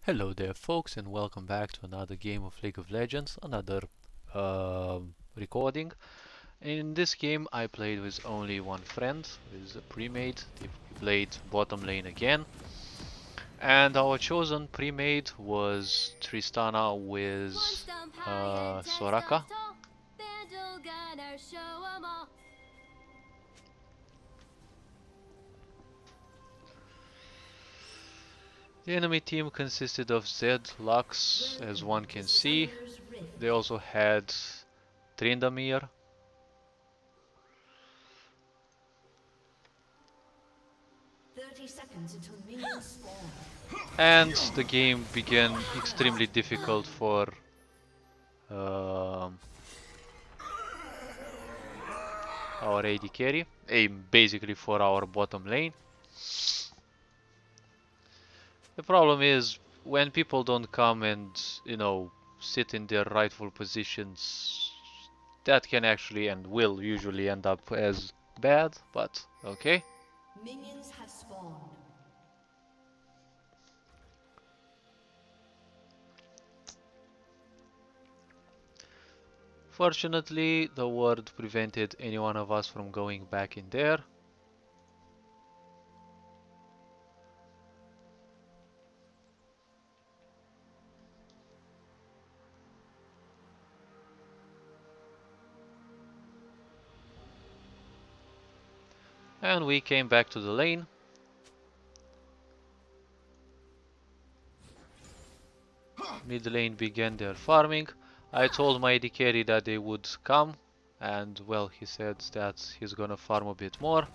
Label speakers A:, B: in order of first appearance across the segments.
A: Hello there folks and welcome back to another game of League of Legends, another recording. In this game I played with only one friend, with a pre-made. We played bottom lane again. And our chosen pre-made was Tristana with Soraka. The enemy team consisted of Zed, Lux, as one can see. They also had Trindamir, and the game began extremely difficult for um, our AD carry, basically for our bottom lane. The problem is when people don't come and, sit in their rightful positions, that can actually and will usually end up as bad, but okay.
B: Minions have spawned.
A: Fortunately, the ward prevented any one of us from going back in there. And we came back to the lane. Mid lane began their farming. I told my AD carry that they would come, and well, he said that he's gonna farm a bit more,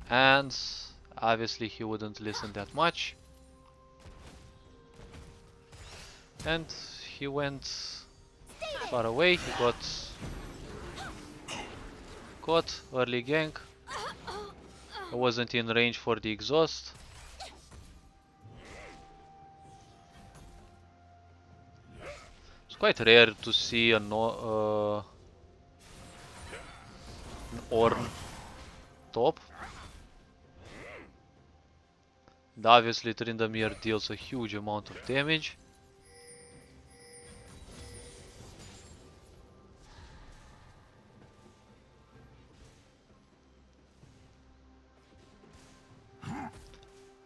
A: and obviously he wouldn't listen that much, and he went far away. He got caught, early gank. I wasn't in range for the exhaust. It's quite rare to see an Ornn top. And obviously Tryndamere deals a huge amount of damage.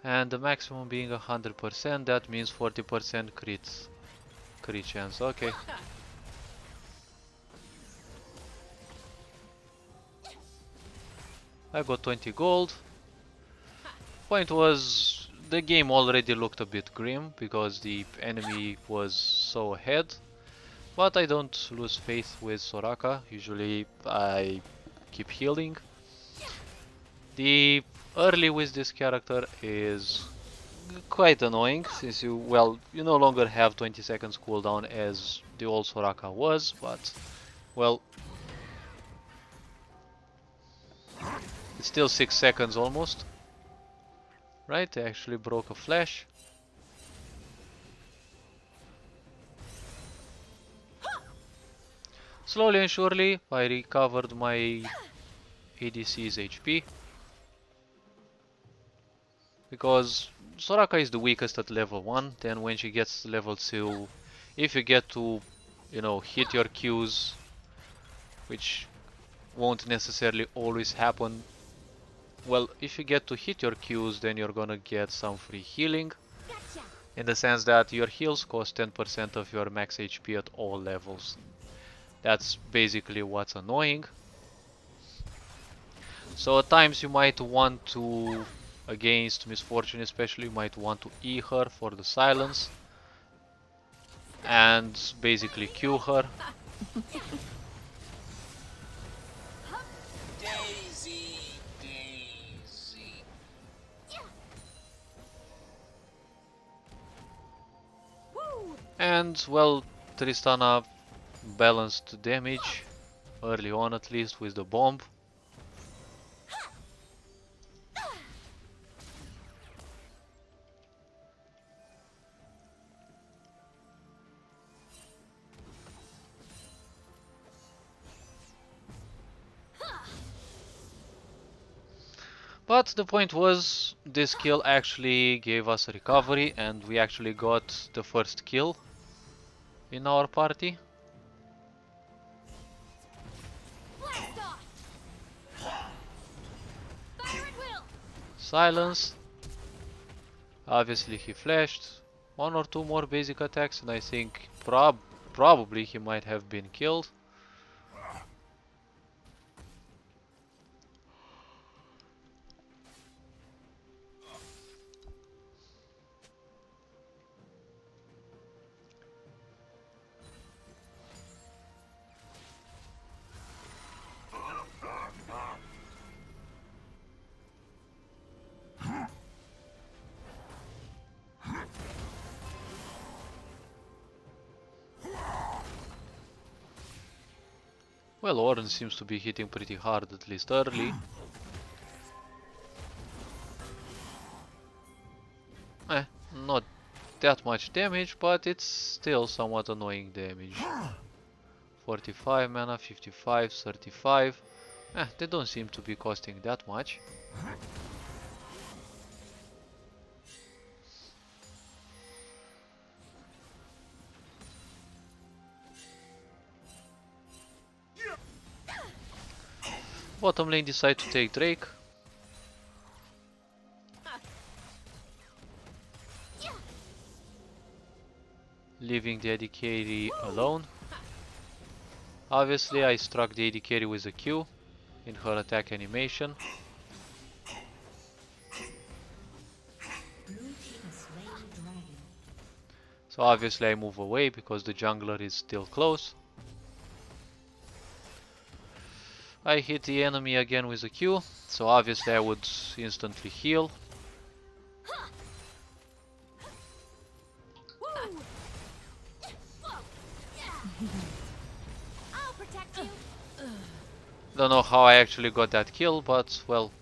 A: And the maximum being 100%, that means 40% crit chance. Okay. I got 20 gold. Point was, the game already looked a bit grim because the enemy was so ahead. But I don't lose faith with Soraka. Usually I keep healing. The early with this character is quite annoying since you no longer have 20 seconds cooldown as the old Soraka was, but well, it's still 6 seconds almost. Right, I actually broke a flash. Slowly and surely I recovered my ADC's HP because Soraka is the weakest at level 1, then when she gets to level 2, if you get to, hit your Qs, which won't necessarily always happen. Well, if you get to hit your Qs, then you're gonna get some free healing. In the sense that your heals cost 10% of your max HP at all levels. That's basically what's annoying. So at times you might want to, against Misfortune especially, you might want to E her for the silence. And basically Q her. And well, Tristana balanced damage, early on at least, with the bomb. But the point was, this kill actually gave us a recovery and we actually got the first kill in our party.
C: Blast off! Fire at will!
A: Silence. Obviously he flashed. One or two more basic attacks and I think probably he might have been killed. Well, Oren seems to be hitting pretty hard, at least early. Not that much damage, but it's still somewhat annoying damage. 45 mana, 55, 35. They don't seem to be costing that much. Bottom lane decide to take Drake. Leaving the AD carry alone. Obviously I struck the AD carry with a Q in her attack animation. So obviously I move away because the jungler is still close. I hit the enemy again with a Q, so obviously I would instantly heal.
C: I'll protect you.
A: Don't know how I actually got that kill, but well.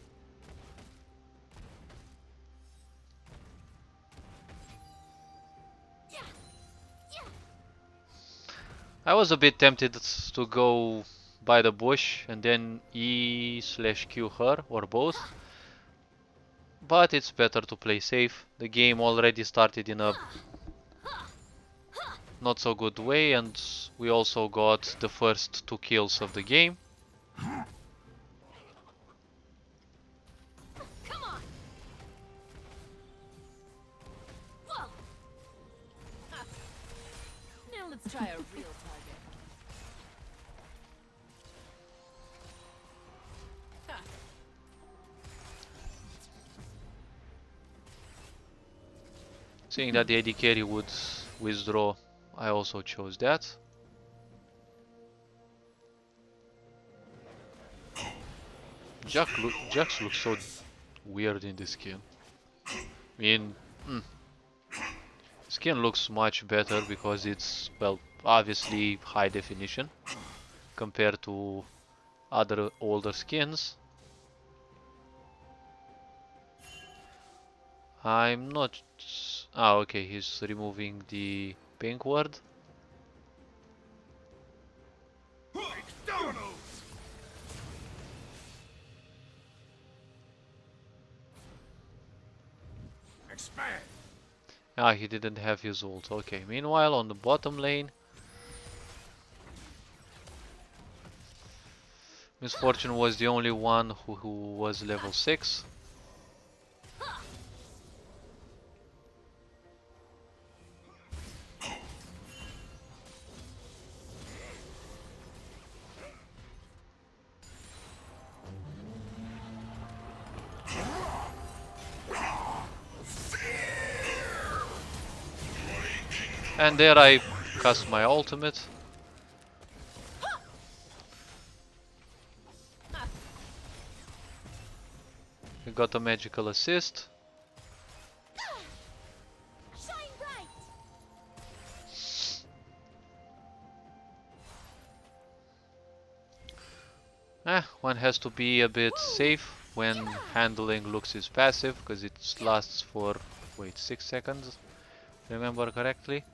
A: I was a bit tempted to go by the bush and then E/Q her, or both. But it's better to play safe. The game already started in a not so good way and we also got the first 2 kills of the game.
C: Come on. Whoa. Now let's try a real target.
A: Seeing that the AD carry would withdraw, I also chose that. Jax looks so weird in this skin. I mean, skin looks much better because it's, well, obviously high definition compared to other older skins. I'm not... Ah, okay, he's removing the pink ward.
D: Expand.
A: Ah, he didn't have his ult. Okay, meanwhile on the bottom lane, Misfortune was the only one who was level 6. And there I cast my ultimate. We got a magical assist.
C: Shine bright.
A: One has to be a bit safe when handling Lux's passive, because it lasts for, wait, 6 seconds, remember correctly?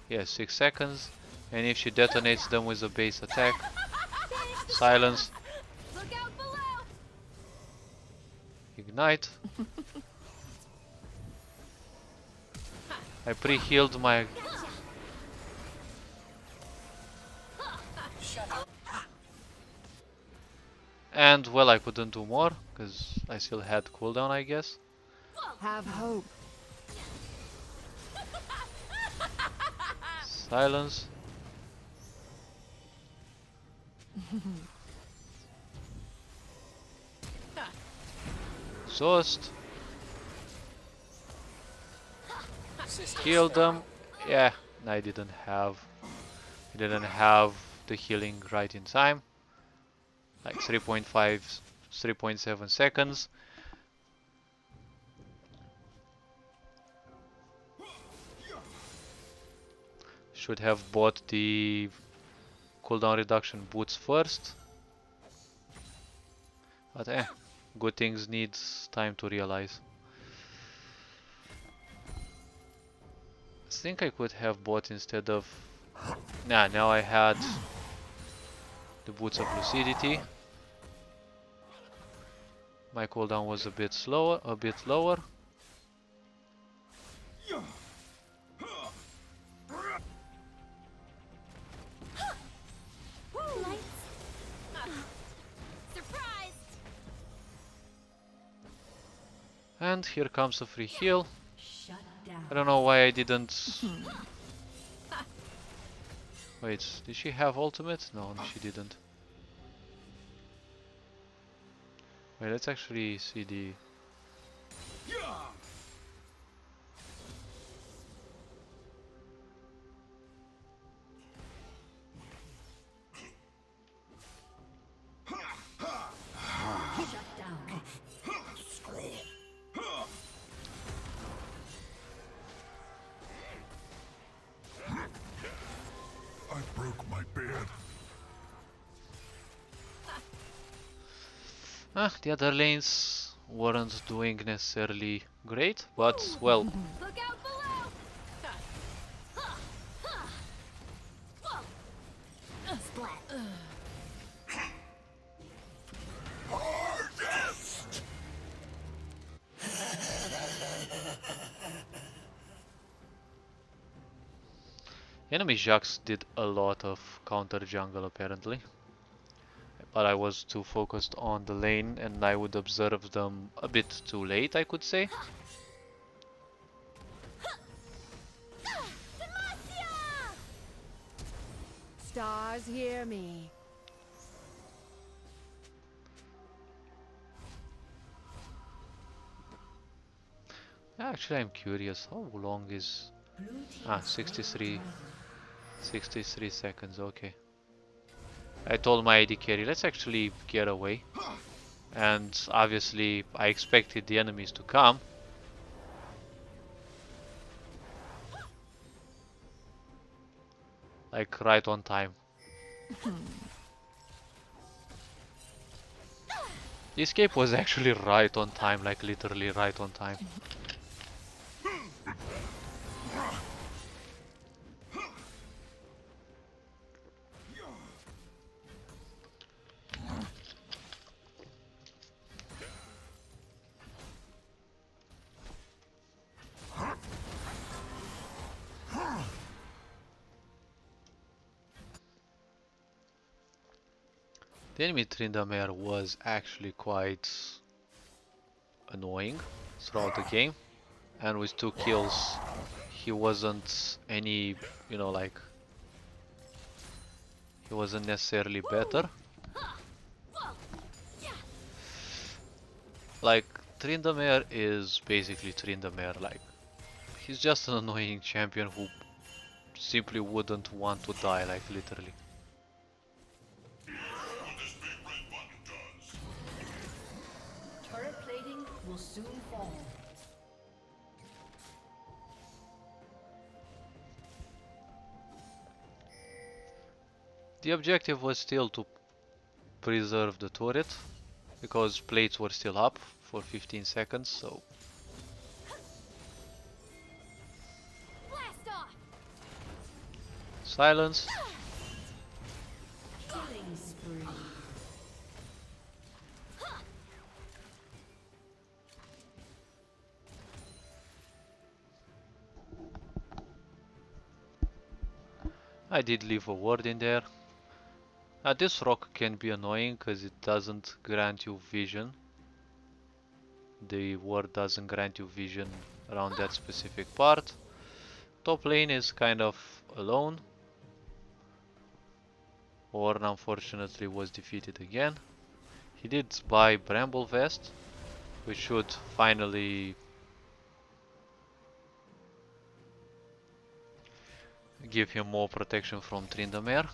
A: Yeah, 6 seconds, and if she detonates them with a base attack, silence.
C: Look out below.
A: Ignite. I pre-healed my... And well, I couldn't do more, because I still had cooldown, I guess.
E: Have hope.
A: Silence. Exhaust. Heal them. Yeah, I didn't have the healing right in time. Like 3.5, 3.7 seconds. Should have bought the cooldown reduction boots first. But good things need time to realize. I think I could have bought instead of... Nah, now I had the boots of lucidity. My cooldown was a bit lower. And here comes a free heal.
B: Shut down.
A: I don't know why I didn't... Wait, did she have ultimate? No, she didn't. Wait, let's actually see the...
B: Shut down.
D: I broke my beard.
A: The other lanes weren't doing necessarily great, but well,
C: Look out below! Splat.
A: enemy Jax did a lot of counter jungle apparently. But I was too focused on the lane and I would observe them a bit too late, I could say.
E: Stars hear me.
A: Actually, I'm curious, how long is... Ah, 63 seconds, okay. I told my AD carry, let's actually get away. And obviously, I expected the enemies to come. Like, right on time. The escape was actually right on time, like literally right on time. The enemy Tryndamere was actually quite annoying throughout the game, and with 2 kills he wasn't any, you know, like, he wasn't necessarily better. Like, Tryndamere is basically Tryndamere, like, he's just an annoying champion who simply wouldn't want to die, like, literally.
B: Turret plating will soon fall.
A: The objective was still to preserve the turret, because plates were still up for 15 seconds, so...
C: Blast off!
A: Silence.
B: Killing spree.
A: I did leave a ward in there. This rock can be annoying because it doesn't grant you vision. The ward doesn't grant you vision around that specific part. Top lane is kind of alone. Ornn unfortunately was defeated again. He did buy Bramble Vest, which should finally give him more protection from Tryndamere.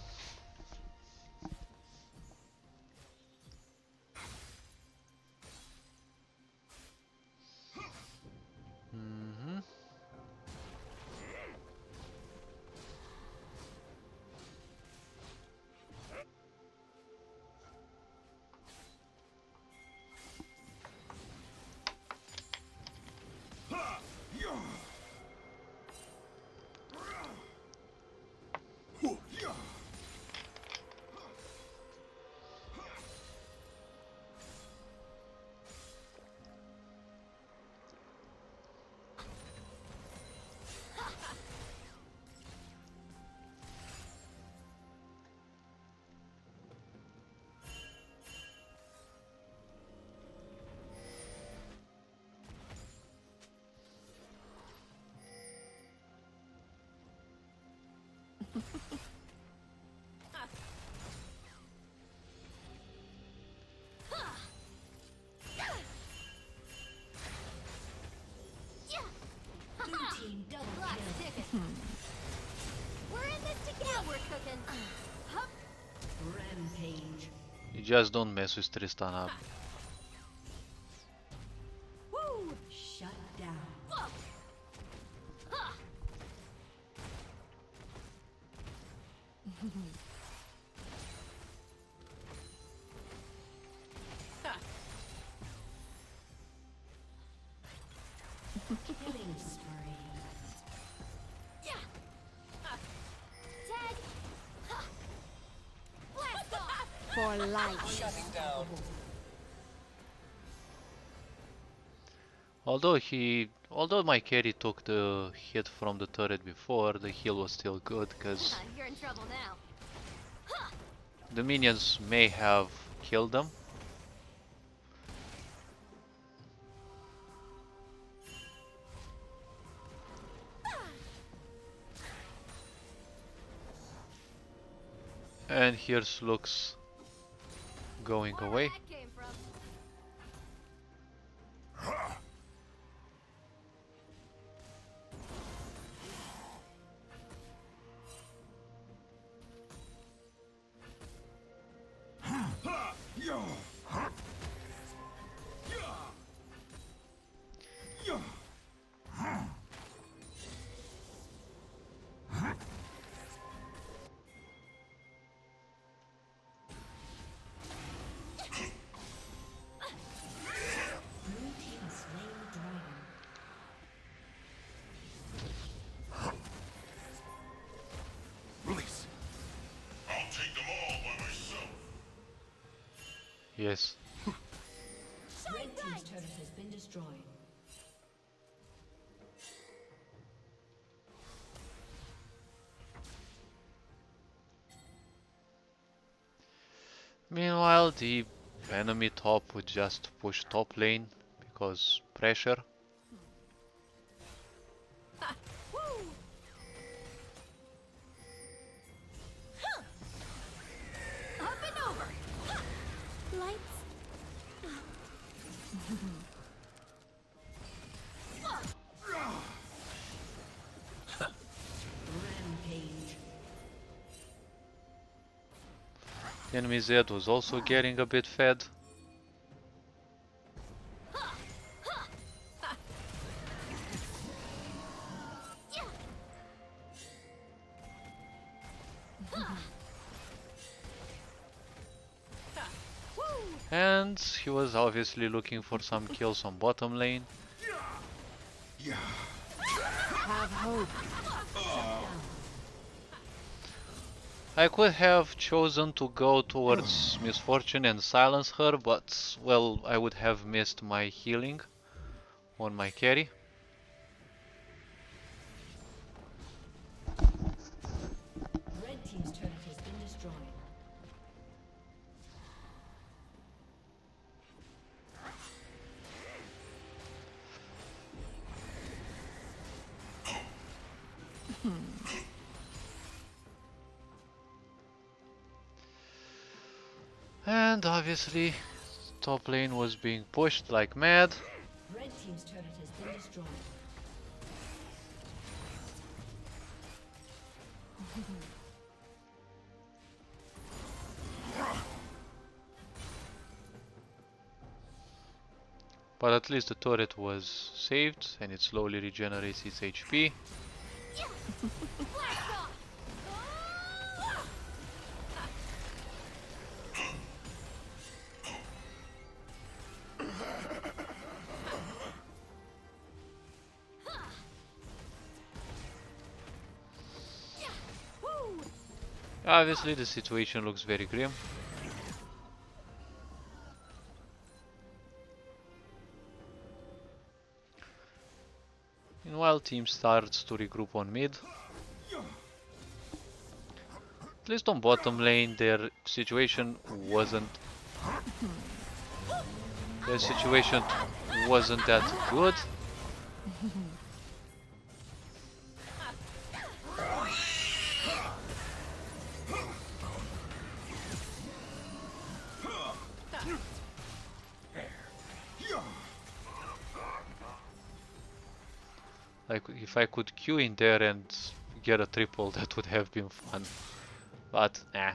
A: Mhm.
B: Blue team double
C: Clock's
B: kill.
C: ticking. We're in this together. We're cooking. Hup.
B: Rampage.
A: You just don't mess with Tristana.
C: Woo.
B: Shut down.
C: Whoa. Ha.
B: Killing spree.
C: Yeah. Ha. Tag. Ha. Blast off.
E: For life.
A: Although my carry took the hit from the turret before, the heal was still good because
C: You're in trouble now. Ha.
A: the minions may have killed them. And here's Lux going
C: Wonder
A: away.
C: where that came from.
B: Blue team slain the dragon.
D: Release. I'll take them all by myself.
A: Yes.
B: Red team's turret has been destroyed.
A: Meanwhile, the enemy top would just push top lane because pressure.
C: Woo. Huh. Up and over. Ha. Lights.
B: Rampage.
A: The enemy Zed was also getting a bit fed. And he was obviously looking for some kills on bottom lane.
E: Have hope.
A: I could have chosen to go towards Misfortune and silence her, but well, I would have missed my healing on my carry.
B: Red
A: And obviously, top lane was being pushed like mad.
B: Red team's turret has been destroyed.
A: But at least the turret was saved and it slowly regenerates its HP.
C: Blast off! Woo!
A: Obviously, the situation looks very grim. Meanwhile, team starts to regroup on mid. At least on bottom lane, their situation wasn't that good. Like if I could queue in there and get a triple, that would have been fun. But nah.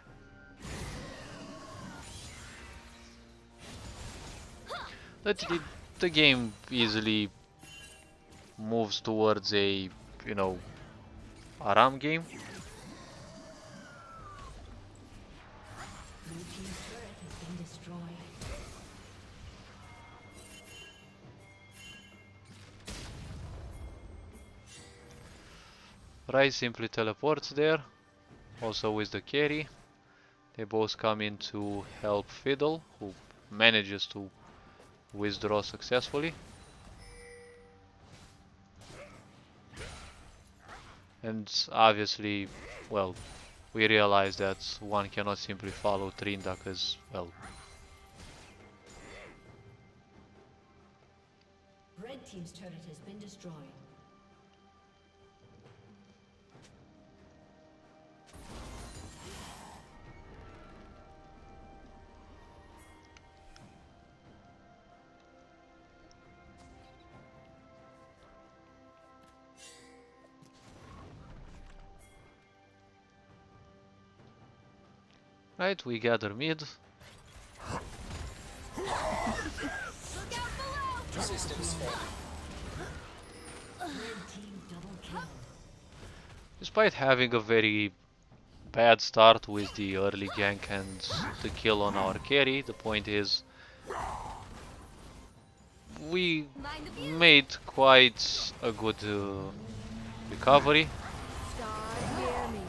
A: The game easily moves towards a, you know, Aram game.
B: Blue team's turret has been destroyed.
A: Rai simply teleports there, also with the carry. They both come in to help Fiddle, who manages to withdraw successfully. And obviously, well, we realize that one cannot simply follow Trinda because, well,
B: Red team's turret has been destroyed.
A: right, we gather mid.
C: Look out below!
F: Systems failure.
B: Red team double kill.
A: Despite having a very bad start with the early gank and the kill on our carry, the point is we
C: Mind the view!
A: made quite a good recovery.
E: Star near me.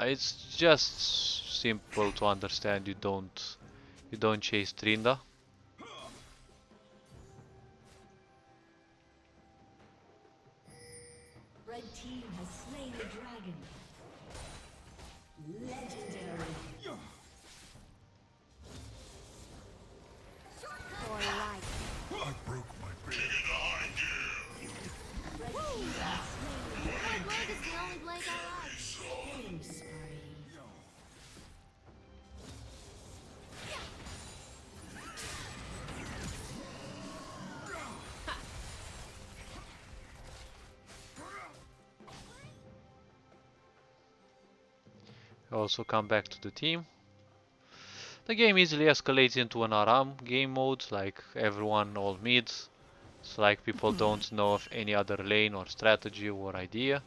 A: It's just simple to understand. You don't chase Trinda.
B: Red team has slain the dragon. Legendary.
E: For life.
D: I broke my back.
B: Red team has slain
C: My blade is the only blade I like.
B: the killing spree.
A: Also come back to the team. The game easily escalates into an Aram game mode, like everyone all mids. It's like people don't know of any other lane or strategy or idea.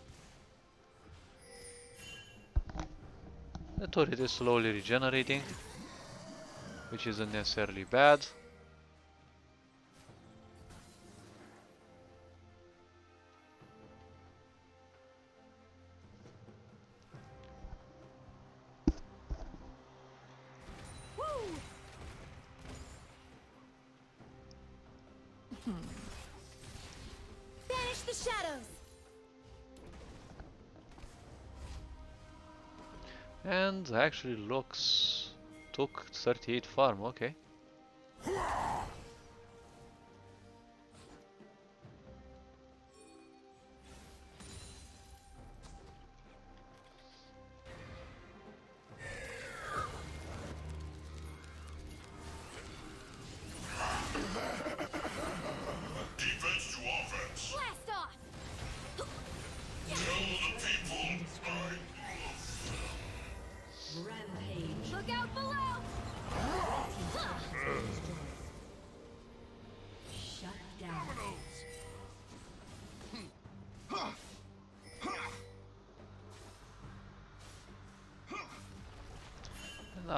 A: The turret is slowly regenerating, which isn't necessarily bad.
C: Banish the shadows!
A: And actually looks... took 38 farm, okay.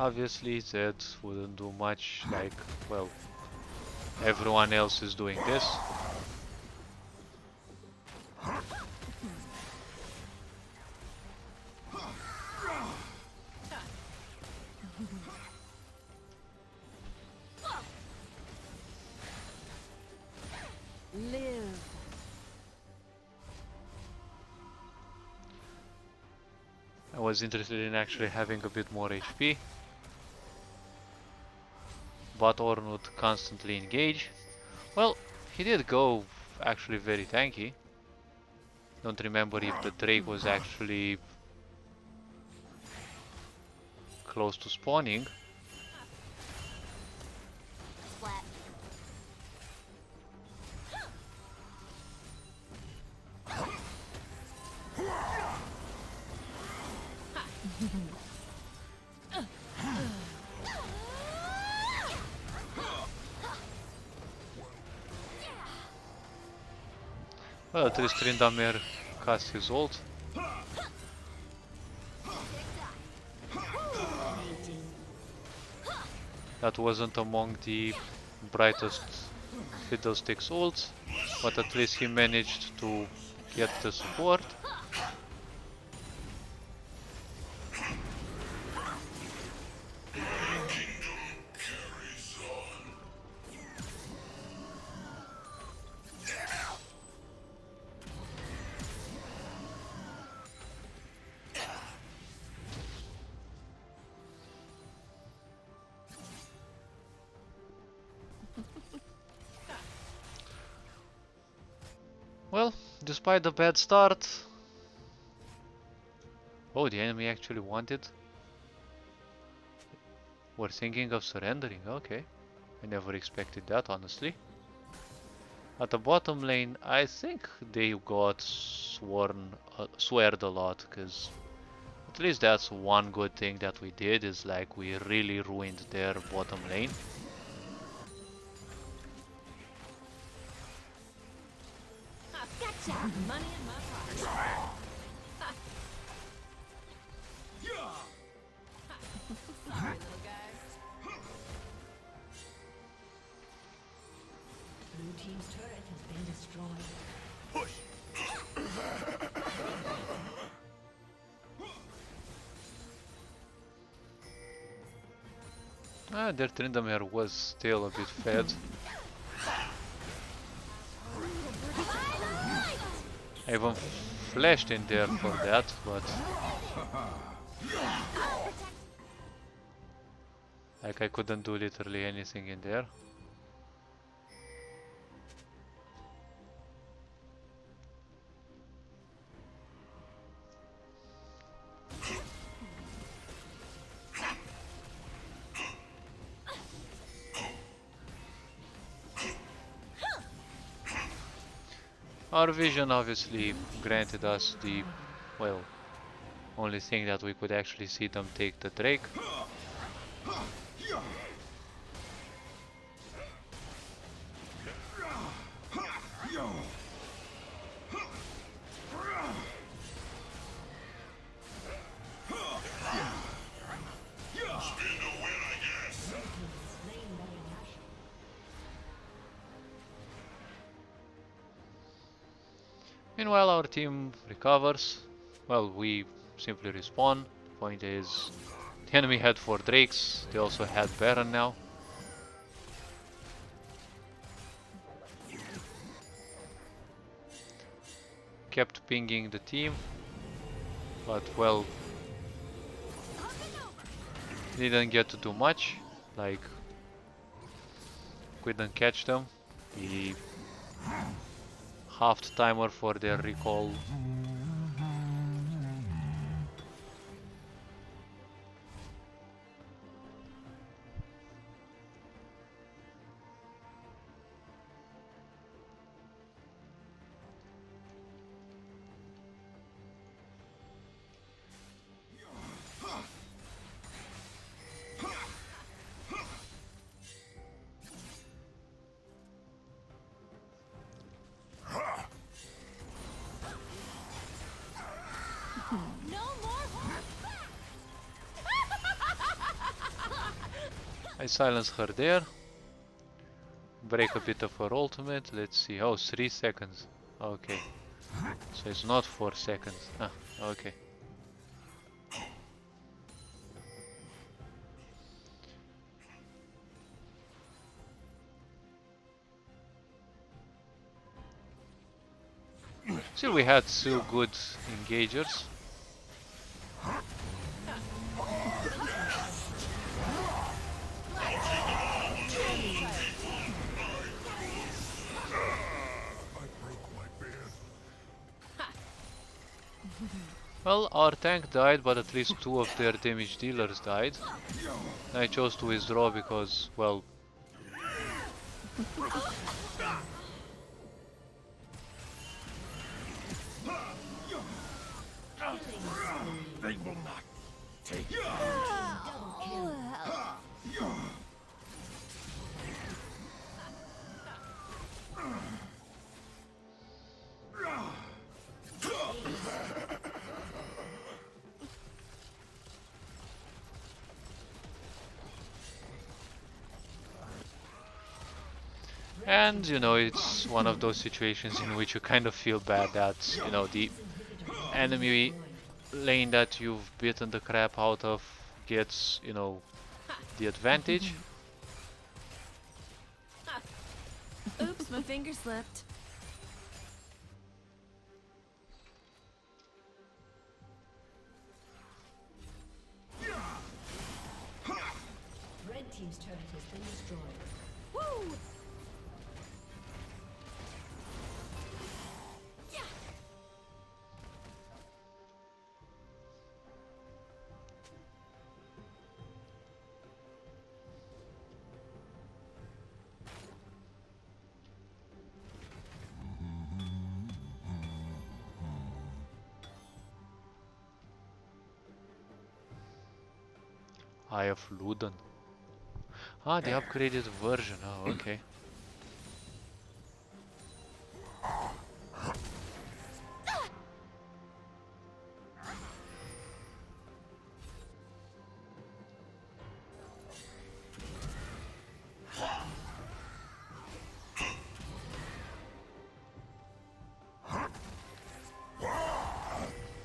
A: obviously that wouldn't do much, like, well, everyone else is doing this.
E: Live.
A: I was interested in actually having a bit more HP, but Orn would constantly engage. Well, he did go actually very tanky. Don't remember if the Drake was actually close to spawning.
C: Splat.
A: Well, Tristana cast his ult. That wasn't among the brightest Fiddlesticks ults, but at least he managed to get the support. Well, despite the bad start... Oh, the enemy actually wanted... Were thinking of surrendering, okay. I never expected that, honestly. At the bottom lane, I think they got sweared a lot, because at least that's one good thing that we did, is like we really ruined their bottom lane.
B: Gotcha! Money in my pocket. Sorry, little guy. Blue team's turret has been destroyed.
A: Their Tryndamere was still a bit fed. I even flashed in there for that, but... Like I couldn't do literally anything in there. Our vision obviously granted us the, well, only thing that we could actually see them take the Drake. Meanwhile, our team recovers. Well, we simply respawn. Point is, the enemy had 4 Drakes, they also had Baron now. Kept pinging the team, but well, didn't get to do much, like, couldn't catch them. The halved timer for their recall. I silence her there. Break a bit of her ultimate. Let's see. Oh, 3 seconds. Okay. So it's not 4 seconds. Ah, okay. Still, we had 2 good engagers.
D: I broke my bed.
A: Well, our tank died, but at least 2 of their damage dealers died. I chose to withdraw because, well,
D: They will not take
A: and you know, it's one of those situations in which you kind of feel bad that, you know, the enemy lane that you've beaten the crap out of gets, you know, the advantage.
E: Oops, my finger slipped.
B: Red team's turret has been destroyed.
E: Woo!
A: Eye of Ludon. Ah, the upgraded version. Oh, okay.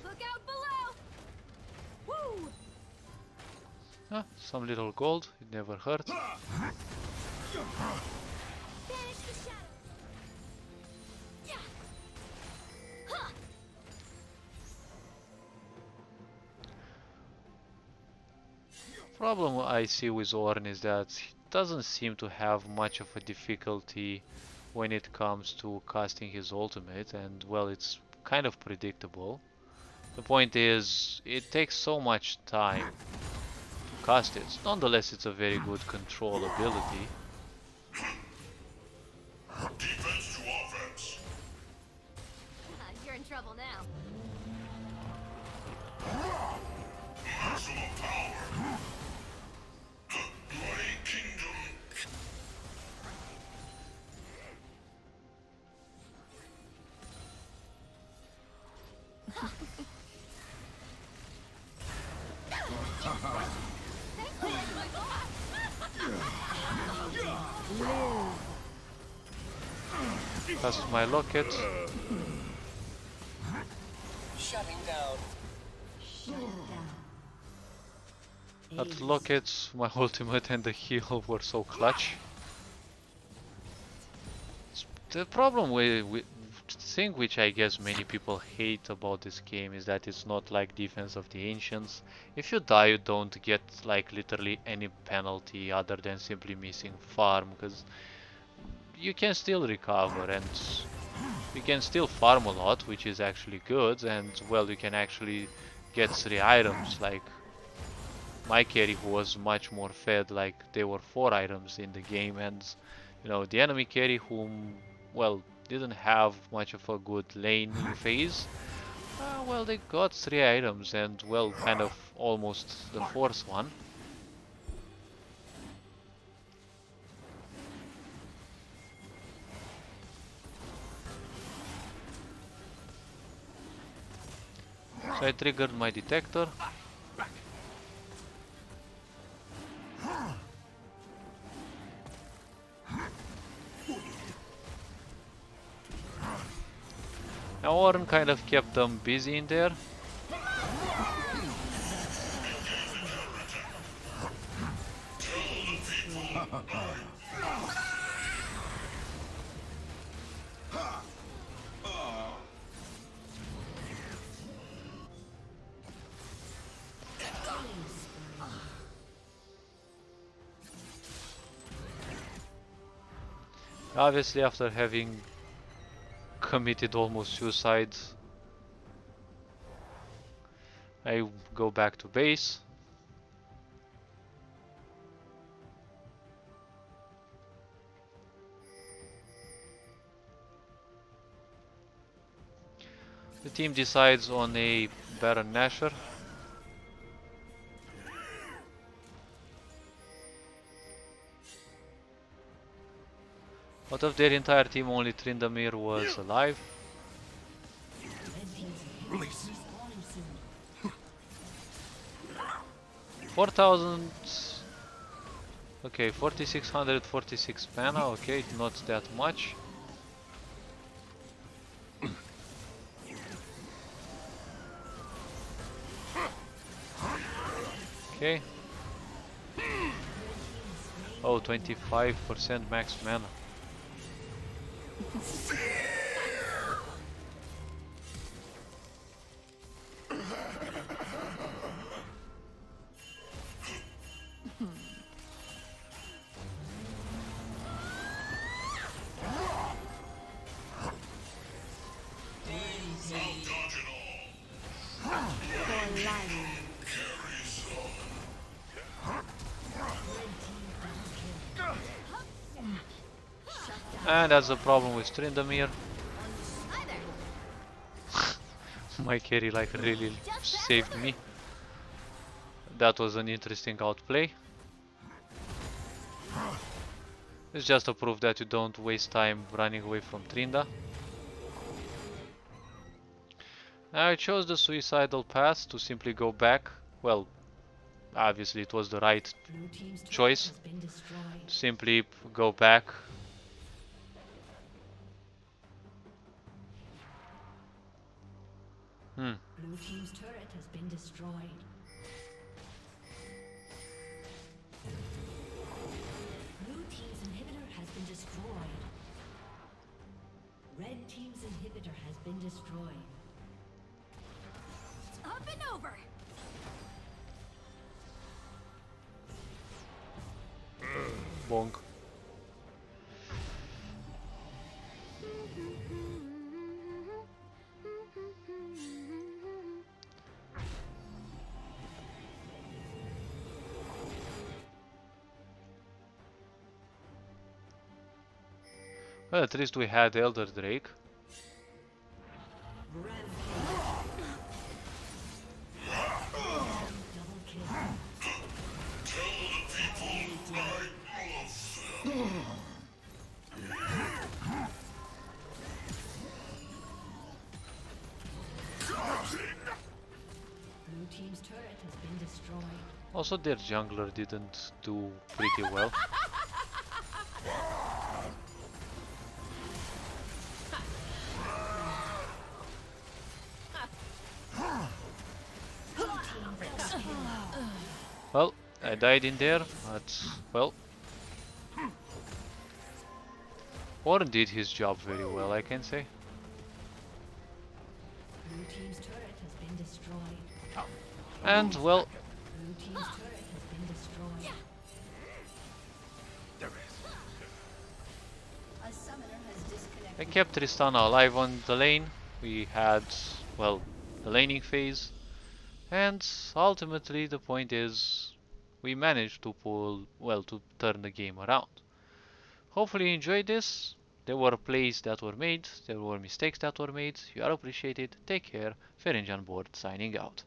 C: Look out below!
E: Woo!
A: Ah, some little gold. It never hurt.
C: Banish the shadows! Yeah! Huh!
A: Problem I see with Ornn is that he doesn't seem to have much of a difficulty when it comes to casting his ultimate, and well, it's kind of predictable. The point is, it takes so much time to cast it. Nonetheless, it's a very good control ability.
D: defense to offense.
C: You're in trouble now.
D: Maximum power. Bloody kingdom.
A: Cast my locket.
F: Shutting down.
A: That locket, my ultimate and the heal were so clutch. The problem with thing which I guess many people hate about this game is that it's not like Defense of the Ancients. If you die, you don't get like literally any penalty other than simply missing farm, because you can still recover and you can still farm a lot, which is actually good, and well, you can actually get 3 items. Like my carry, who was much more fed, like there were 4 items in the game, and you know, the enemy carry, whom, well, didn't have much of a good laning phase, well, they got 3 items, and well, kind of almost the 4th one. So I triggered my detector. Now Warren kind of kept them busy in there. Obviously, after having committed almost suicide, I go back to base. The team decides on a Baron Nashor. Out of their entire team, only Trindamir was alive.
D: Release.
A: 4,000. Okay, 4,646 mana. Okay, not that much. Okay. Oh, 25% max mana. And that's the problem with Trindamir. My carry like really saved me. That was an interesting outplay. It's just a proof that you don't waste time running away from Trinda. I chose the suicidal path to simply go back. Well, obviously it was the right
B: Blue team's turret
A: choice.
B: has been destroyed.
A: Simply go back.
B: Blue team's turret has been destroyed. Blue team's inhibitor has been destroyed. Red team's inhibitor has been destroyed.
C: Up and over.
A: Bonk. Well, at least we had Elder Drake.
B: Double kill. Blue team's turret has been destroyed.
A: Also, their jungler didn't do pretty well. Well, I died in there, but well, Warren did his job very well, I can say.
B: Blue team's turret has been destroyed.
A: And well,
B: Blue team's turret has been destroyed.
D: There is.
B: A summoner has disconnected.
A: I kept Tristana alive on the lane. We had, well, the laning phase. And ultimately the point is, we managed to pull, well, to turn the game around. Hopefully you enjoyed this. There were plays that were made, there were mistakes that were made. You are appreciated. Take care. Ferenjan Board signing out.